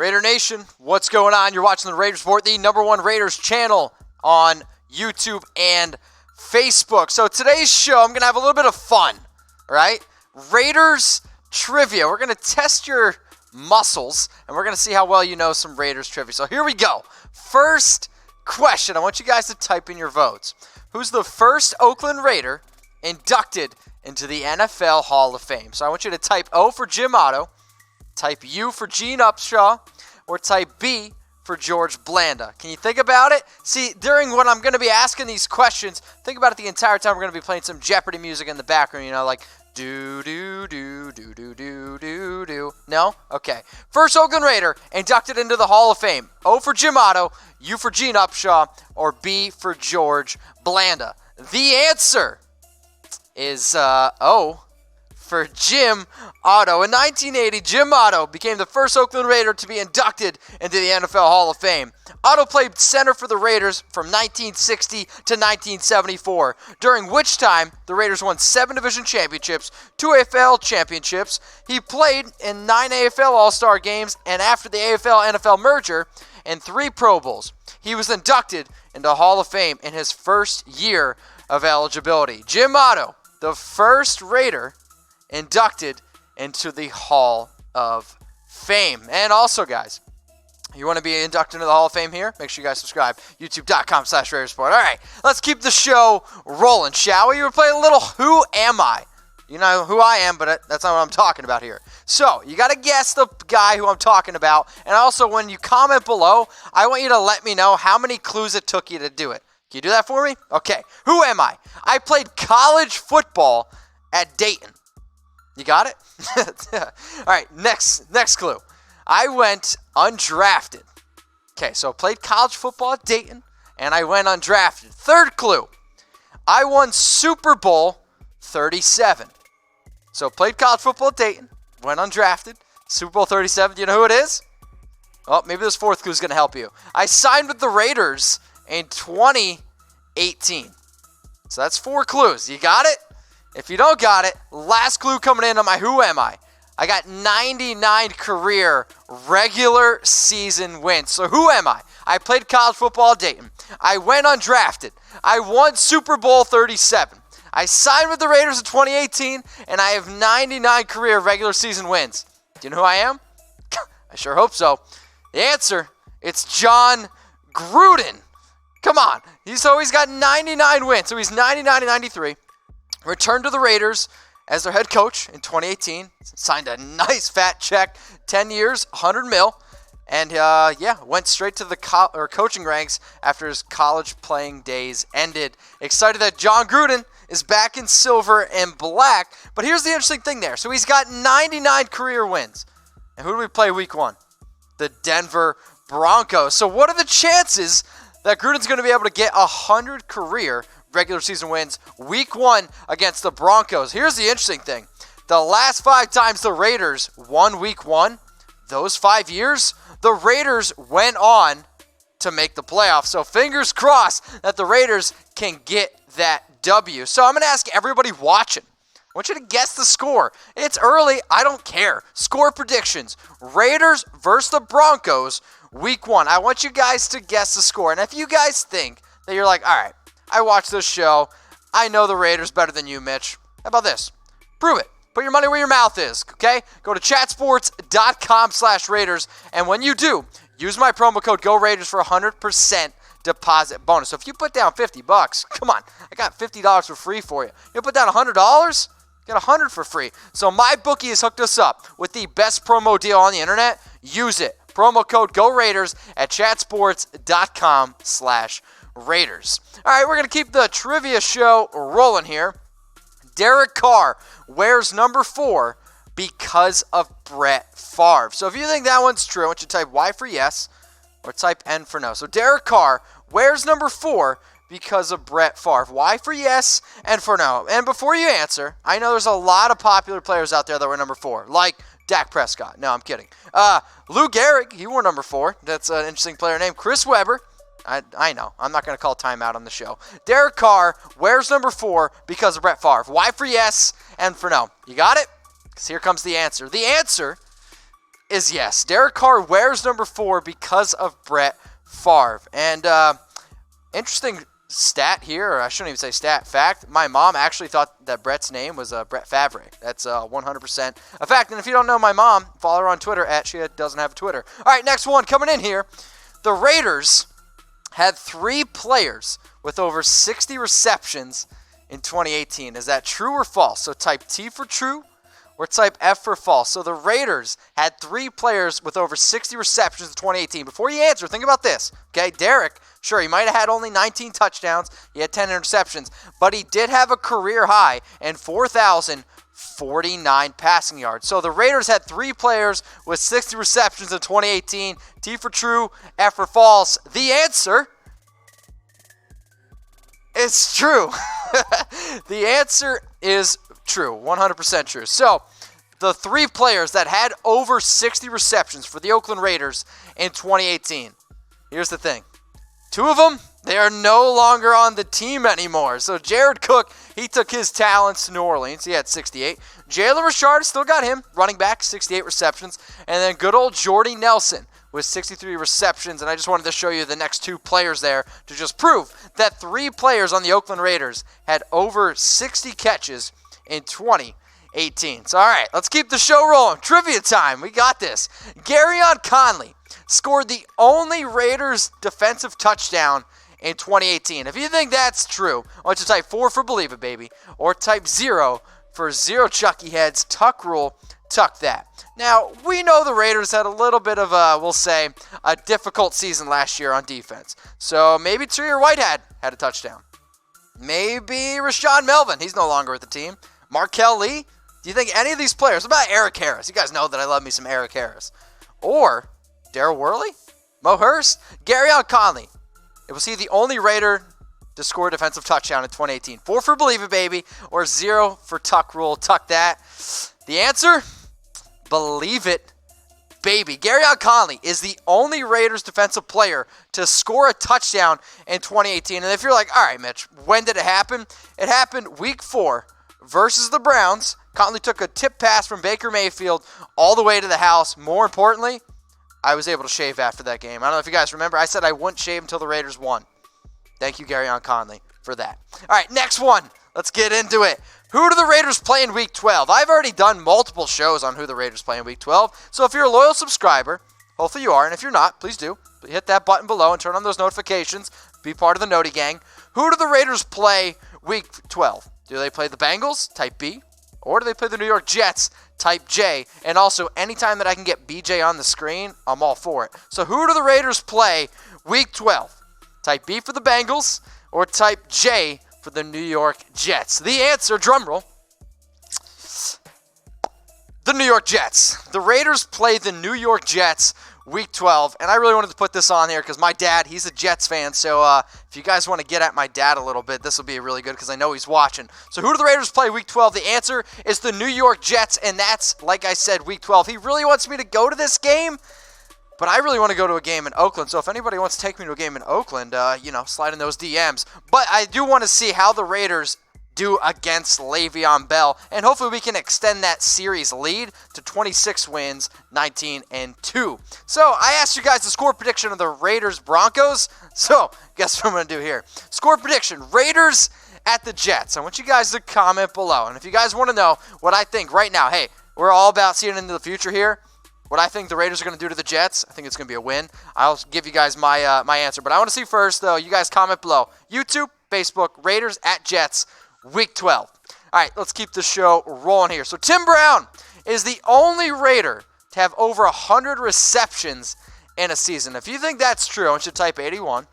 Raider Nation, what's going on? You're watching the Raiders Report, the #1 Raiders channel on YouTube and Facebook. So today's show, I'm going to have a little bit of fun, right? Raiders trivia. We're going to test your muscles, and we're going to see how well you know some Raiders trivia. So here we go. First question. I want you guys to type in your votes. Who's the first Oakland Raider inducted into the NFL Hall of Fame? So I want you to type O for Jim Otto, type U for Gene Upshaw, or type B for George Blanda. Can you think about it? See, during when I'm going to be asking these questions, think about it the entire time. We're going to be playing some Jeopardy music in the background, you know, like do, do, do, do, do, do, do, do. No? Okay. First Oakland Raider inducted into the Hall of Fame. O for Jim Otto, U for Gene Upshaw, or B for George Blanda. The answer is O for Jim Otto. In 1980, Jim Otto became the first Oakland Raider to be inducted into the NFL Hall of Fame. Otto played center for the Raiders from 1960 to 1974, during which time the Raiders won 7 division championships, 2 AFL championships. He played in 9 AFL All-Star games, and after the AFL-NFL merger, in 3 Pro Bowls. He was inducted into the Hall of Fame in his first year of eligibility. Jim Otto, the first Raider inducted into the Hall of Fame. And also, guys, you want to be inducted into the Hall of Fame here? Make sure you guys subscribe. YouTube.com/Raiders Report. All right, let's keep the show rolling, shall we? We're playing a little Who Am I? You know who I am, but that's not what I'm talking about here. So, you got to guess the guy who I'm talking about. And also, when you comment below, I want you to let me know how many clues it took you to do it. Can you do that for me? Okay. Who am I? I played college football at Dayton. You got it? All right, next clue. I went undrafted. Okay, so played college football at Dayton, and I went undrafted. Third clue. I won Super Bowl 37. So played college football at Dayton, went undrafted, Super Bowl 37. Do you know who it is? Oh, maybe this fourth clue is going to help you. I signed with the Raiders in 2018. So that's 4 clues. You got it? If you don't got it, last clue coming in on my Who Am I? I got 99 career regular season wins. So who am I? I played college football at Dayton. I went undrafted. I won Super Bowl 37. I signed with the Raiders in 2018, and I have 99 career regular season wins. Do you know who I am? I sure hope so. The answer, it's Jon Gruden. Come on. He's got 99 wins. So he's 99 and 93. Returned to the Raiders as their head coach in 2018. Signed a nice fat check, 10 years, $100 million. And went straight to the coaching ranks after his college playing days ended. Excited that Jon Gruden is back in silver and black. But here's the interesting thing there. So he's got 99 career wins. And who do we play week 1? The Denver Broncos. So what are the chances that Gruden's going to be able to get 100 career regular season wins week 1 against the Broncos? Here's the interesting thing. The last 5 times the Raiders won week 1, those 5 years, the Raiders went on to make the playoffs. So fingers crossed that the Raiders can get that W. So I'm going to ask everybody watching. I want you to guess the score. It's early. I don't care. Score predictions. Raiders versus the Broncos week 1. I want you guys to guess the score. And if you guys think that you're like, all right, I watched this show. I know the Raiders better than you, Mitch. How about this? Prove it. Put your money where your mouth is, okay? Go to chatsports.com/Raiders, and when you do, use my promo code GORAIDERS for 100% deposit bonus. So if you put down $50, come on, I got $50 for free for you. You put down $100, get $100 for free. So my bookie has hooked us up with the best promo deal on the internet. Use it. Promo code GORAIDERS at chatsports.com/Raiders. All right, we're going to keep the trivia show rolling here. Derek Carr wears number 4 because of Brett Favre. So if you think that one's true, I want you to type Y for yes or type N for no. So Derek Carr wears number 4 because of Brett Favre. Y for yes and for no. And before you answer, I know there's a lot of popular players out there that were number 4, like Dak Prescott. No, I'm kidding. Lou Gehrig, he wore number 4. That's an interesting player name. Chris Webber. I know. I'm not going to call timeout on the show. Derek Carr wears number 4 because of Brett Favre. Y for yes and for no. You got it? Because here comes the answer. The answer is yes. Derek Carr wears number 4 because of Brett Favre. And interesting stat here, or I shouldn't even say stat, fact. My mom actually thought that Brett's name was Brett Favre. That's 100% a fact. And if you don't know my mom, follow her on Twitter at she doesn't have a Twitter. All right, next one coming in here. The Raiders had 3 players with over 60 receptions in 2018. Is that true or false? So type T for true or type F for false. So the Raiders had 3 players with over 60 receptions in 2018. Before you answer, think about this. Okay, Derek, sure, he might have had only 19 touchdowns. He had 10 interceptions. But he did have a career high and 4,049 passing yards. So the Raiders had 3 players with 60 receptions in 2018. T for true, F for false. The answer is true. The answer is true, 100% true. So, the 3 players that had over 60 receptions for the Oakland Raiders in 2018. Here's the thing. 2 of them, they are no longer on the team anymore. So, Jared Cook, he took his talents to New Orleans. He had 68. Jalen Richard still got him, running back, 68 receptions. And then good old Jordy Nelson with 63 receptions. And I just wanted to show you the next 2 players there to just prove that 3 players on the Oakland Raiders had over 60 catches in 2018. So, all right, let's keep the show rolling. Trivia time. We got this. Gareon Conley scored the only Raiders defensive touchdown in 2018. If you think that's true, I want you to type 4 for believe it, baby, or type 0 for zero Chucky heads. Tuck rule, tuck that. Now, we know the Raiders had a little bit of we'll say, a difficult season last year on defense. So maybe Tahir Whitehead had a touchdown. Maybe Rashawn Melvin. He's no longer with the team. Markel Lee. Do you think any of these players, what about Eric Harris? You guys know that I love me some Eric Harris. Or Darryl Worley? Mo Hurst? Gareon Conley. Was he the only Raider to score a defensive touchdown in 2018? 4 for believe it, baby, or 0 for tuck rule, tuck that. The answer? Believe it, baby. Gareon Conley is the only Raiders defensive player to score a touchdown in 2018. And if you're like, all right, Mitch, when did it happen? It happened week 4 versus the Browns. Conley took a tip pass from Baker Mayfield all the way to the house. More importantly, I was able to shave after that game. I don't know if you guys remember. I said I wouldn't shave until the Raiders won. Thank you, Gareon Conley, for that. All right, next one. Let's get into it. Who do the Raiders play in Week 12? I've already done multiple shows on who the Raiders play in Week 12. So if you're a loyal subscriber, hopefully you are, and if you're not, please do. Hit that button below and turn on those notifications. Be part of the Noti Gang. Who do the Raiders play Week 12? Do they play the Bengals? Type B. Or do they play the New York Jets? Type J. And also, anytime that I can get BJ on the screen, I'm all for it. So who do the Raiders play Week 12? Type B for the Bengals or type J for the New York Jets? The answer, drumroll, the New York Jets. The Raiders play the New York Jets Week 12, and I really wanted to put this on here because my dad, he's a Jets fan, so if you guys want to get at my dad a little bit, this will be really good because I know he's watching. So who do the Raiders play Week 12? The answer is the New York Jets, and that's, like I said, Week 12. He really wants me to go to this game, but I really want to go to a game in Oakland, so if anybody wants to take me to a game in Oakland, slide in those DMs. But I do want to see how the Raiders do against Le'Veon Bell, and hopefully we can extend that series lead to 26 wins, 19-2. So I asked you guys the score prediction of the Raiders Broncos, so guess what I'm going to do here. Score prediction, Raiders at the Jets. I want you guys to comment below, and if you guys want to know what I think right now, hey, we're all about seeing into the future here. What I think the Raiders are going to do to the Jets, I think it's going to be a win. I'll give you guys my my answer, but I want to see first, though, you guys comment below. YouTube, Facebook, Raiders at Jets, Week 12. All right, let's keep the show rolling here. So Tim Brown is the only Raider to have over 100 receptions in a season. If you think that's true, I want you to type 81.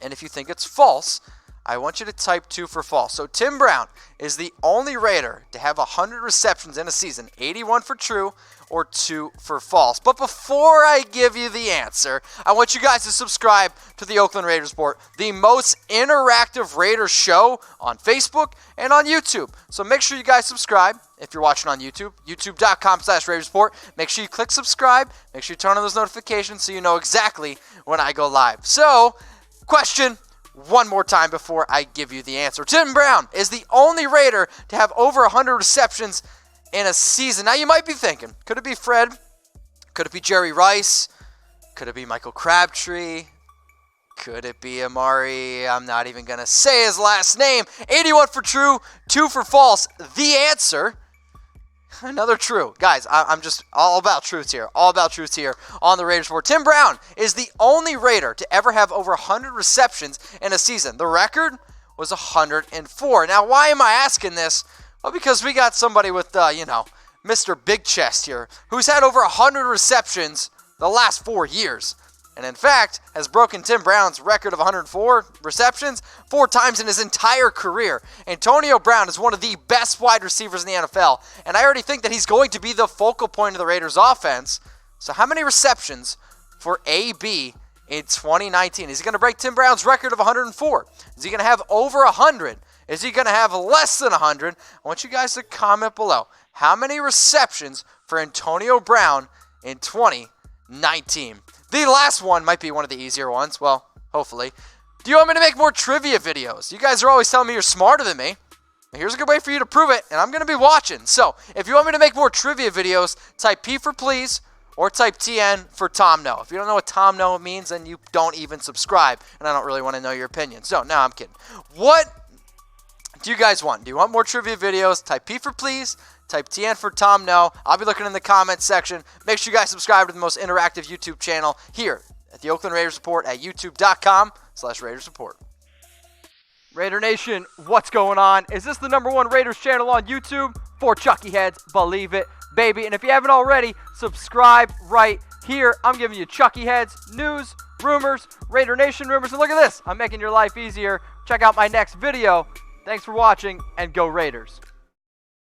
And if you think it's false, I want you to type 2 for false. So Tim Brown is the only Raider to have 100 receptions in a season. 81 for true or 2 for false. But before I give you the answer, I want you guys to subscribe to the Oakland Raiders Report, the most interactive Raiders show on Facebook and on YouTube. So make sure you guys subscribe if you're watching on YouTube, youtube.com/Raiders Report. Make sure you click subscribe. Make sure you turn on those notifications so you know exactly when I go live. So, question one more time before I give you the answer. Tim Brown is the only Raider to have over 100 receptions in a season. Now you might be thinking, could it be Fred? Could it be Jerry Rice? Could it be Michael Crabtree? Could it be Amari? I'm not even going to say his last name. 81 for true, 2 for false. The answer, another true. Guys, I'm just all about truth here. All about truth here on the Raiders Report. Tim Brown is the only Raider to ever have over 100 receptions in a season. The record was 104. Now, why am I asking this? Well, because we got somebody with, Mr. Big Chest here, who's had over 100 receptions the last 4 years. And in fact, has broken Tim Brown's record of 104 receptions 4 times in his entire career. Antonio Brown is one of the best wide receivers in the NFL, and I already think that he's going to be the focal point of the Raiders' offense. So how many receptions for AB in 2019? Is he going to break Tim Brown's record of 104? Is he going to have over 100? Is he going to have less than 100? I want you guys to comment below. How many receptions for Antonio Brown in 2019? The last one might be one of the easier ones. Well, hopefully. Do you want me to make more trivia videos? You guys are always telling me you're smarter than me. Here's a good way for you to prove it, and I'm going to be watching. So, if you want me to make more trivia videos, type P for please or type TN for Tom No. If you don't know what Tom No means, then you don't even subscribe, and I don't really want to know your opinion. So, no, I'm kidding. What do you guys want? Do you want more trivia videos? Type P for please. Type TN for Tom No. I'll be looking in the comments section. Make sure you guys subscribe to the most interactive YouTube channel here at the Oakland Raiders Report at youtube.com/Raiders Report. Raider Nation, what's going on? Is this the #1 Raiders channel on YouTube? For Chucky Heads, believe it, baby. And if you haven't already, subscribe right here. I'm giving you Chucky Heads, news, rumors, Raider Nation rumors. And look at this. I'm making your life easier. Check out my next video. Thanks for watching, and go Raiders.